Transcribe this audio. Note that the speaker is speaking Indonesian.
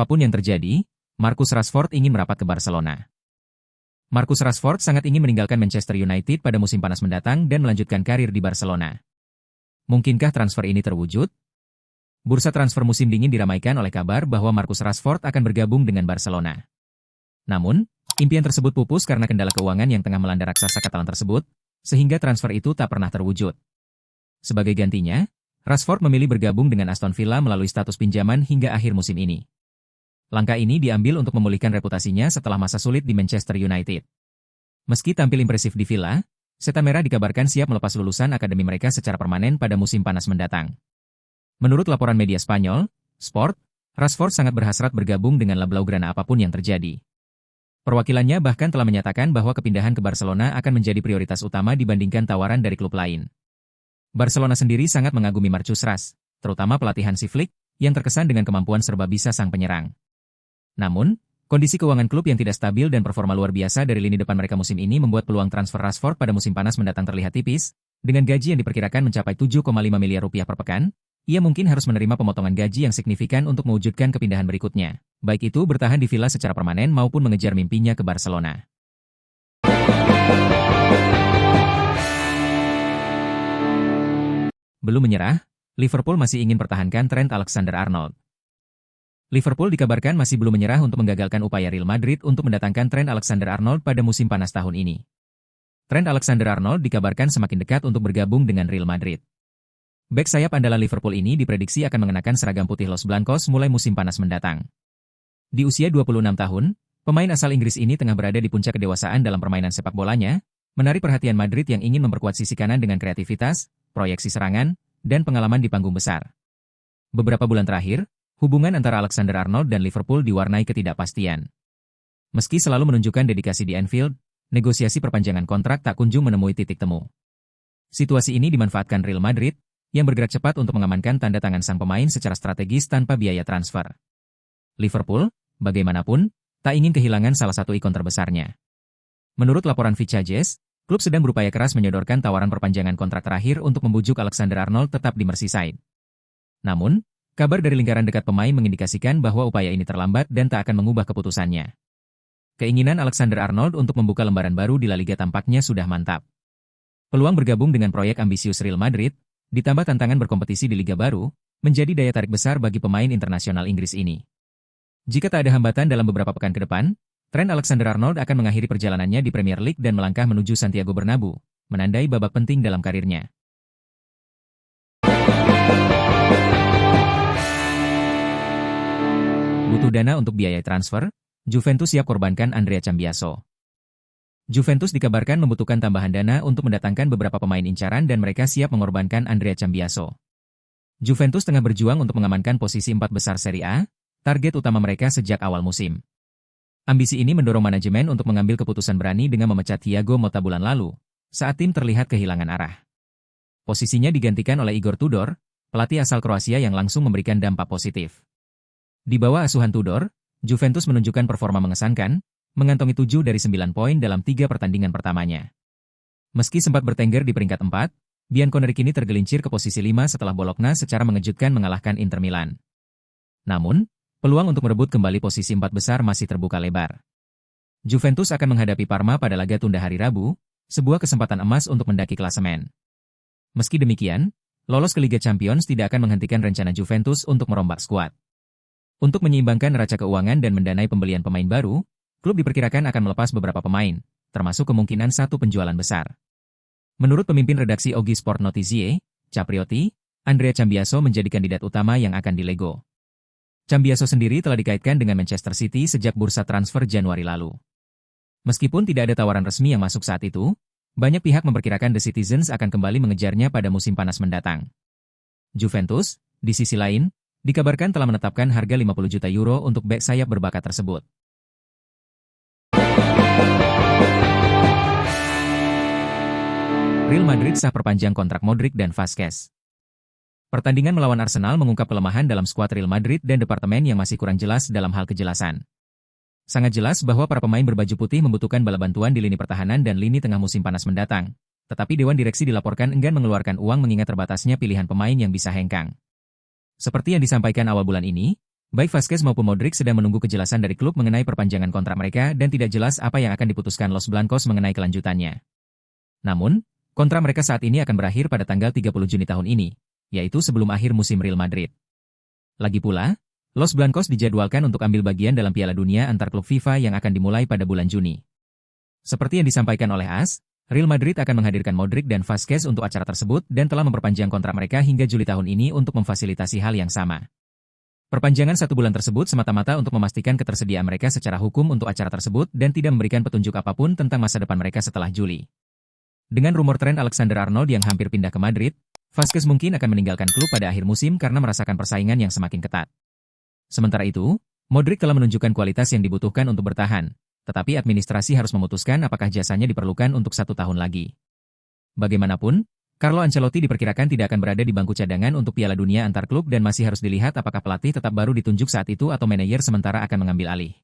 Apapun yang terjadi, Marcus Rashford ingin merapat ke Barcelona. Marcus Rashford sangat ingin meninggalkan Manchester United pada musim panas mendatang dan melanjutkan karir di Barcelona. Mungkinkah transfer ini terwujud? Bursa transfer musim dingin diramaikan oleh kabar bahwa Marcus Rashford akan bergabung dengan Barcelona. Namun, impian tersebut pupus karena kendala keuangan yang tengah melanda raksasa Katalan tersebut, sehingga transfer itu tak pernah terwujud. Sebagai gantinya, Rashford memilih bergabung dengan Aston Villa melalui status pinjaman hingga akhir musim ini. Langkah ini diambil untuk memulihkan reputasinya setelah masa sulit di Manchester United. Meski tampil impresif di Villa, Setan Merah dikabarkan siap melepas lulusan akademi mereka secara permanen pada musim panas mendatang. Menurut laporan media Spanyol, Sport, Rashford sangat berhasrat bergabung dengan La Blaugrana apapun yang terjadi. Perwakilannya bahkan telah menyatakan bahwa kepindahan ke Barcelona akan menjadi prioritas utama dibandingkan tawaran dari klub lain. Barcelona sendiri sangat mengagumi Marcus Rashford, terutama pelatihan si Flick, yang terkesan dengan kemampuan serba bisa sang penyerang. Namun, kondisi keuangan klub yang tidak stabil dan performa luar biasa dari lini depan mereka musim ini membuat peluang transfer Rashford pada musim panas mendatang terlihat tipis. Dengan gaji yang diperkirakan mencapai 7,5 miliar rupiah per pekan, ia mungkin harus menerima pemotongan gaji yang signifikan untuk mewujudkan kepindahan berikutnya, baik itu bertahan di Villa secara permanen maupun mengejar mimpinya ke Barcelona. Belum menyerah, Liverpool masih ingin pertahankan Trent Alexander-Arnold. Liverpool dikabarkan masih belum menyerah untuk menggagalkan upaya Real Madrid untuk mendatangkan Trent Alexander-Arnold pada musim panas tahun ini. Trent Alexander-Arnold dikabarkan semakin dekat untuk bergabung dengan Real Madrid. Bek sayap andalan Liverpool ini diprediksi akan mengenakan seragam putih Los Blancos mulai musim panas mendatang. Di usia 26 tahun, pemain asal Inggris ini tengah berada di puncak kedewasaan dalam permainan sepak bolanya, menarik perhatian Madrid yang ingin memperkuat sisi kanan dengan kreativitas, proyeksi serangan, dan pengalaman di panggung besar. Beberapa bulan terakhir, hubungan antara Alexander-Arnold dan Liverpool diwarnai ketidakpastian. Meski selalu menunjukkan dedikasi di Anfield, negosiasi perpanjangan kontrak tak kunjung menemui titik temu. Situasi ini dimanfaatkan Real Madrid, yang bergerak cepat untuk mengamankan tanda tangan sang pemain secara strategis tanpa biaya transfer. Liverpool, bagaimanapun, tak ingin kehilangan salah satu ikon terbesarnya. Menurut laporan Vichages, klub sedang berupaya keras menyodorkan tawaran perpanjangan kontrak terakhir untuk membujuk Alexander-Arnold tetap di Merseyside. Namun, kabar dari lingkaran dekat pemain mengindikasikan bahwa upaya ini terlambat dan tak akan mengubah keputusannya. Keinginan Alexander-Arnold untuk membuka lembaran baru di La Liga tampaknya sudah mantap. Peluang bergabung dengan proyek ambisius Real Madrid, ditambah tantangan berkompetisi di Liga baru, menjadi daya tarik besar bagi pemain internasional Inggris ini. Jika tak ada hambatan dalam beberapa pekan ke depan, Trent Alexander-Arnold akan mengakhiri perjalanannya di Premier League dan melangkah menuju Santiago Bernabeu, menandai babak penting dalam karirnya. Butuh dana untuk biaya transfer, Juventus siap korbankan Andrea Cambiaso. Juventus dikabarkan membutuhkan tambahan dana untuk mendatangkan beberapa pemain incaran dan mereka siap mengorbankan Andrea Cambiaso. Juventus tengah berjuang untuk mengamankan posisi 4 besar Serie A, target utama mereka sejak awal musim. Ambisi ini mendorong manajemen untuk mengambil keputusan berani dengan memecat Thiago Motta bulan lalu, saat tim terlihat kehilangan arah. Posisinya digantikan oleh Igor Tudor, pelatih asal Kroasia yang langsung memberikan dampak positif. Di bawah asuhan Tudor, Juventus menunjukkan performa mengesankan, mengantongi 7 dari 9 poin dalam 3 pertandingan pertamanya. Meski sempat bertengger di peringkat 4, Bianconeri kini tergelincir ke posisi 5 setelah Bologna secara mengejutkan mengalahkan Inter Milan. Namun, peluang untuk merebut kembali posisi 4 besar masih terbuka lebar. Juventus akan menghadapi Parma pada laga tunda hari Rabu, sebuah kesempatan emas untuk mendaki klasemen. Meski demikian, lolos ke Liga Champions tidak akan menghentikan rencana Juventus untuk merombak skuad. Untuk menyeimbangkan neraca keuangan dan mendanai pembelian pemain baru, klub diperkirakan akan melepas beberapa pemain, termasuk kemungkinan satu penjualan besar. Menurut pemimpin redaksi Oggi Sport Notizie, Capriotti, Andrea Cambiaso menjadi kandidat utama yang akan dilego. Cambiaso sendiri telah dikaitkan dengan Manchester City sejak bursa transfer Januari lalu. Meskipun tidak ada tawaran resmi yang masuk saat itu, banyak pihak memperkirakan The Citizens akan kembali mengejarnya pada musim panas mendatang. Juventus, di sisi lain, dikabarkan telah menetapkan harga 50 juta euro untuk bek sayap berbakat tersebut. Real Madrid sah perpanjang kontrak Modric dan Vazquez. Pertandingan melawan Arsenal mengungkap kelemahan dalam skuad Real Madrid dan departemen yang masih kurang jelas dalam hal kejelasan. Sangat jelas bahwa para pemain berbaju putih membutuhkan bala bantuan di lini pertahanan dan lini tengah musim panas mendatang. Tetapi Dewan Direksi dilaporkan enggan mengeluarkan uang mengingat terbatasnya pilihan pemain yang bisa hengkang. Seperti yang disampaikan awal bulan ini, Baik Vazquez maupun Modric sedang menunggu kejelasan dari klub mengenai perpanjangan kontrak mereka dan tidak jelas apa yang akan diputuskan Los Blancos mengenai kelanjutannya. Namun, kontrak mereka saat ini akan berakhir pada tanggal 30 Juni tahun ini, yaitu sebelum akhir musim Real Madrid. Lagi pula, Los Blancos dijadwalkan untuk ambil bagian dalam Piala Dunia antar klub FIFA yang akan dimulai pada bulan Juni. Seperti yang disampaikan oleh AS, Real Madrid akan menghadirkan Modric dan Vazquez untuk acara tersebut dan telah memperpanjang kontrak mereka hingga Juli tahun ini untuk memfasilitasi hal yang sama. Perpanjangan 1 bulan tersebut semata-mata untuk memastikan ketersediaan mereka secara hukum untuk acara tersebut dan tidak memberikan petunjuk apapun tentang masa depan mereka setelah Juli. Dengan rumor tren Alexander-Arnold yang hampir pindah ke Madrid, Vazquez mungkin akan meninggalkan klub pada akhir musim karena merasakan persaingan yang semakin ketat. Sementara itu, Modric telah menunjukkan kualitas yang dibutuhkan untuk bertahan, tetapi administrasi harus memutuskan apakah jasanya diperlukan untuk 1 tahun lagi. Bagaimanapun, Carlo Ancelotti diperkirakan tidak akan berada di bangku cadangan untuk Piala Dunia antar klub dan masih harus dilihat apakah pelatih tetap baru ditunjuk saat itu atau manajer sementara akan mengambil alih.